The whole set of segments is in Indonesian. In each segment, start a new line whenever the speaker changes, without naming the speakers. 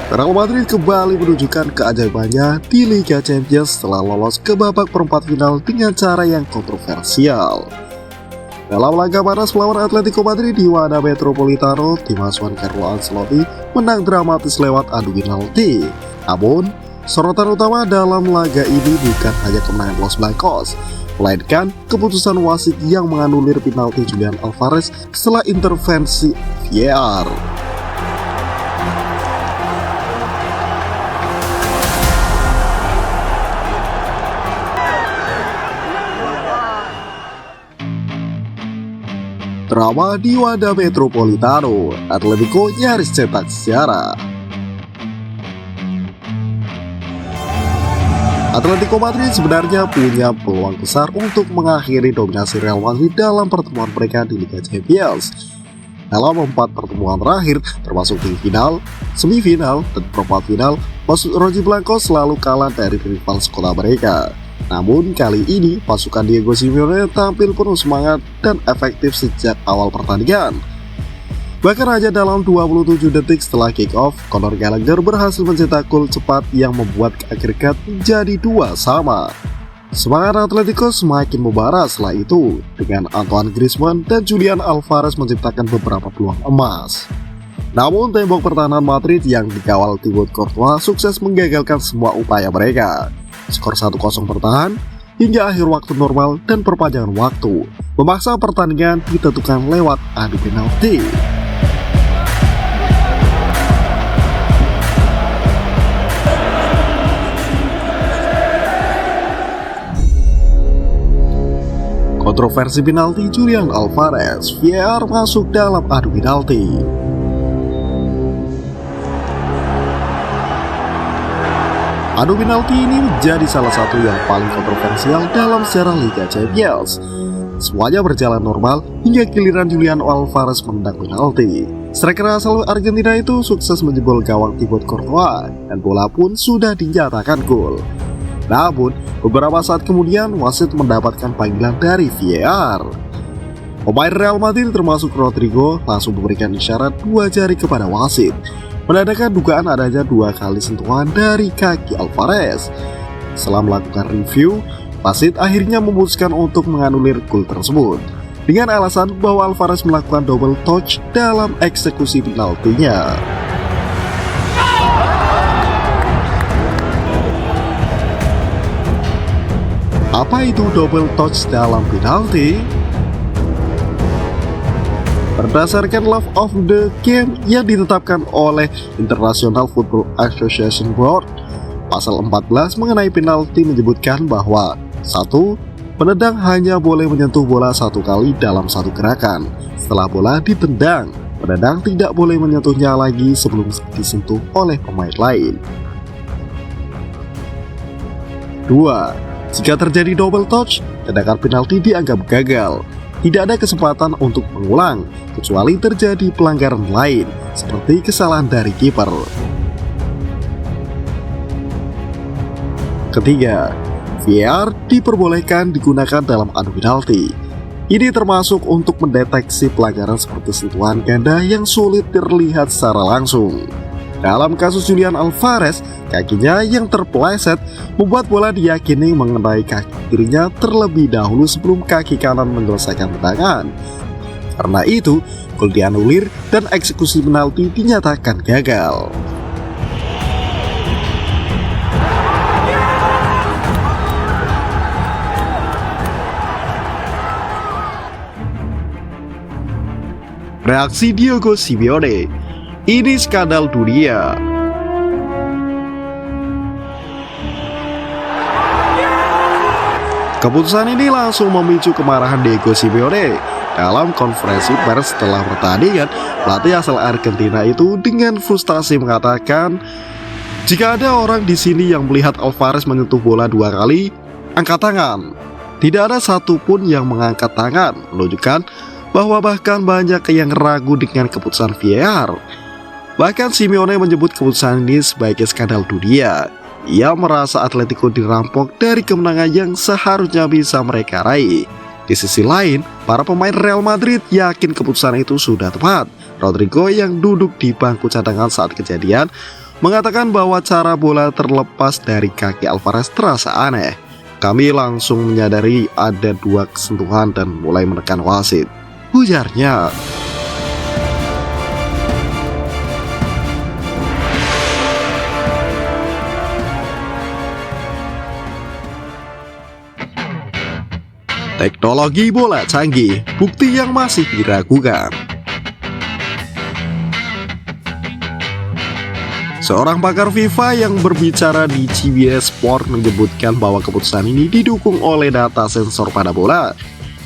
Real Madrid kembali menunjukkan keajaibannya di Liga Champions setelah lolos ke babak perempat final dengan cara yang kontroversial. Dalam laga panas melawan Atletico Madrid di Wanda Metropolitano, tim asuhan Carlo Ancelotti menang dramatis lewat adu penalti. Namun, sorotan utama dalam laga ini bukan hanya kemenangan Los Blancos, melainkan keputusan wasit yang menganulir penalti Julian Alvarez setelah intervensi VAR. Drama di Wanda Metropolitano, Atletico nyaris cetak sejarah. Atletico Madrid sebenarnya punya peluang besar untuk mengakhiri dominasi Real Madrid dalam pertemuan mereka di Liga Champions. Dalam 4 pertemuan terakhir, termasuk di final, semifinal, dan perempat final, Los Blancos selalu kalah dari rival sekolah mereka. Namun kali ini pasukan Diego Simeone tampil penuh semangat dan efektif sejak awal pertandingan. Bahkan hanya dalam 27 detik setelah kick-off, Conor Gallagher berhasil mencetak gol cepat yang membuat agregat menjadi 2-2. Semangat Atletico semakin membara setelah itu, dengan Antoine Griezmann dan Julian Alvarez menciptakan beberapa peluang emas. Namun tembok pertahanan Madrid yang dikawal Thibaut Courtois sukses menggagalkan semua upaya mereka. Skor 1-0 bertahan hingga akhir waktu normal dan perpanjangan waktu, memaksa pertandingan ditentukan lewat adu penalti. Kontroversi penalti Julian Alvarez, VAR masuk dalam adu penalti. Adu penalti ini menjadi salah satu yang paling kontroversial dalam sejarah Liga Champions. Semuanya berjalan normal hingga giliran Julian Alvarez menendang penalti. Striker asal Argentina itu sukses menjebol gawang Thibaut Courtois dan bola pun sudah dinyatakan gol. Namun, beberapa saat kemudian wasit mendapatkan panggilan dari VAR. Pemain Real Madrid termasuk Rodrigo langsung memberikan isyarat 2 jari kepada wasit, menandakan dugaan adanya 2 kali sentuhan dari kaki Alvarez. Setelah melakukan review, wasit akhirnya memutuskan untuk menganulir gol tersebut dengan alasan bahwa Alvarez melakukan double touch dalam eksekusi penaltinya. Apa itu double touch dalam penalti? Berdasarkan Law of the Game yang ditetapkan oleh International Football Association Board, pasal 14 mengenai penalti menyebutkan bahwa 1. Penendang hanya boleh menyentuh bola 1 kali dalam 1 gerakan. Setelah bola ditendang, penendang tidak boleh menyentuhnya lagi sebelum disentuh oleh pemain lain. 2. Jika terjadi double touch, tendangan penalti dianggap gagal. Tidak ada kesempatan untuk mengulang, kecuali terjadi pelanggaran lain, seperti kesalahan dari kiper. Ketiga, VAR diperbolehkan digunakan dalam adu penalti. Ini termasuk untuk mendeteksi pelanggaran seperti sentuhan ganda yang sulit terlihat secara langsung. Dalam kasus Julian Alvarez, kakinya yang terpeleset membuat bola diyakini mengenai kaki kirinya terlebih dahulu sebelum kaki kanan menyelesaikan tendangan. Karena itu, gol dianulir dan eksekusi penalti dinyatakan gagal. Reaksi Diego Simeone, ini skandal dunia. Keputusan ini langsung memicu kemarahan Diego Simeone. Dalam konferensi pers setelah pertandingan, pelatih asal Argentina itu dengan frustasi mengatakan, "Jika ada orang di sini yang melihat Alvarez menyentuh bola 2 kali, angkat tangan." Tidak ada satupun yang mengangkat tangan, menunjukkan bahwa bahkan banyak yang ragu dengan keputusan VAR. Bahkan Simeone menyebut keputusan ini sebagai skandal dunia. Ia merasa Atletico dirampok dari kemenangan yang seharusnya bisa mereka raih. Di sisi lain, para pemain Real Madrid yakin keputusan itu sudah tepat. Rodrigo yang duduk di bangku cadangan saat kejadian mengatakan bahwa cara bola terlepas dari kaki Alvarez terasa aneh. Kami langsung menyadari ada 2 sentuhan dan mulai menekan wasit, ujarnya. Teknologi bola canggih, bukti yang masih diragukan. Seorang pakar FIFA yang berbicara di CBS Sport menyebutkan bahwa keputusan ini didukung oleh data sensor pada bola.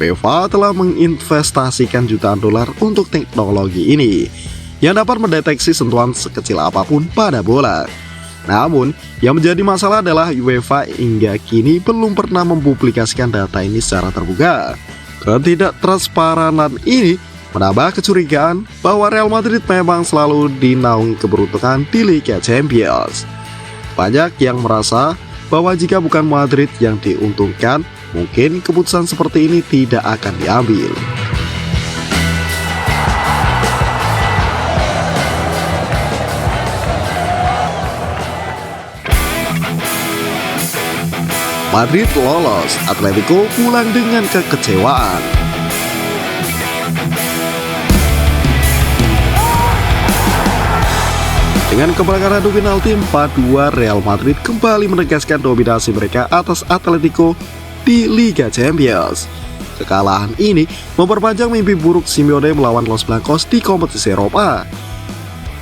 FIFA telah menginvestasikan jutaan dolar untuk teknologi ini, yang dapat mendeteksi sentuhan sekecil apapun pada bola. Namun, yang menjadi masalah adalah UEFA hingga kini belum pernah mempublikasikan data ini secara terbuka. Ketidaktransparanan ini menambah kecurigaan bahwa Real Madrid memang selalu dinaungi keberuntungan di Liga Champions. Banyak yang merasa bahwa jika bukan Madrid yang diuntungkan, mungkin keputusan seperti ini tidak akan diambil. Madrid lolos, Atletico pulang dengan kekecewaan. Dengan kemenangan adu penalti 4-2, Real Madrid kembali menegaskan dominasi mereka atas Atletico di Liga Champions. Kekalahan ini memperpanjang mimpi buruk Simeone melawan Los Blancos di kompetisi Eropa.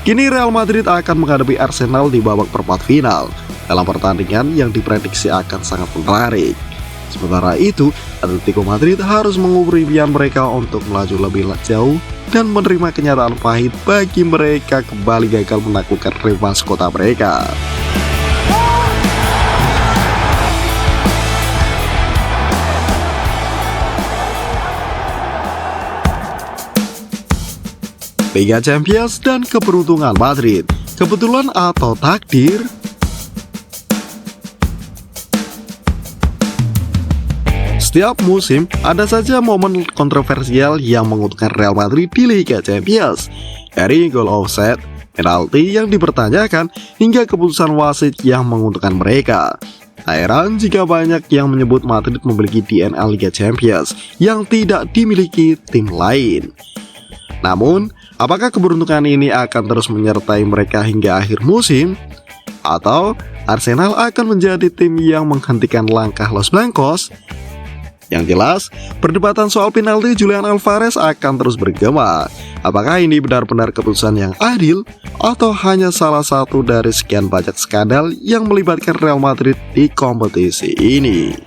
Kini Real Madrid akan menghadapi Arsenal di babak perempat final, dalam pertandingan yang diprediksi akan sangat menarik. Sementara itu, Atletico Madrid harus mengubur impian mereka untuk melaju lebih jauh dan menerima kenyataan pahit bagi mereka kembali gagal menaklukkan rival kota mereka. Liga Champions dan keberuntungan Madrid, kebetulan atau takdir? Setiap musim, ada saja momen kontroversial yang menguntungkan Real Madrid di Liga Champions. Dari gol offside, penalti yang dipertanyakan, hingga keputusan wasit yang menguntungkan mereka. Tak heran jika banyak yang menyebut Madrid memiliki DNA Liga Champions yang tidak dimiliki tim lain. Namun, apakah keberuntungan ini akan terus menyertai mereka hingga akhir musim? Atau Arsenal akan menjadi tim yang menghentikan langkah Los Blancos? Yang jelas, perdebatan soal penalti Julian Alvarez akan terus bergema. Apakah ini benar-benar keputusan yang adil, atau hanya salah satu dari sekian banyak skandal yang melibatkan Real Madrid di kompetisi ini?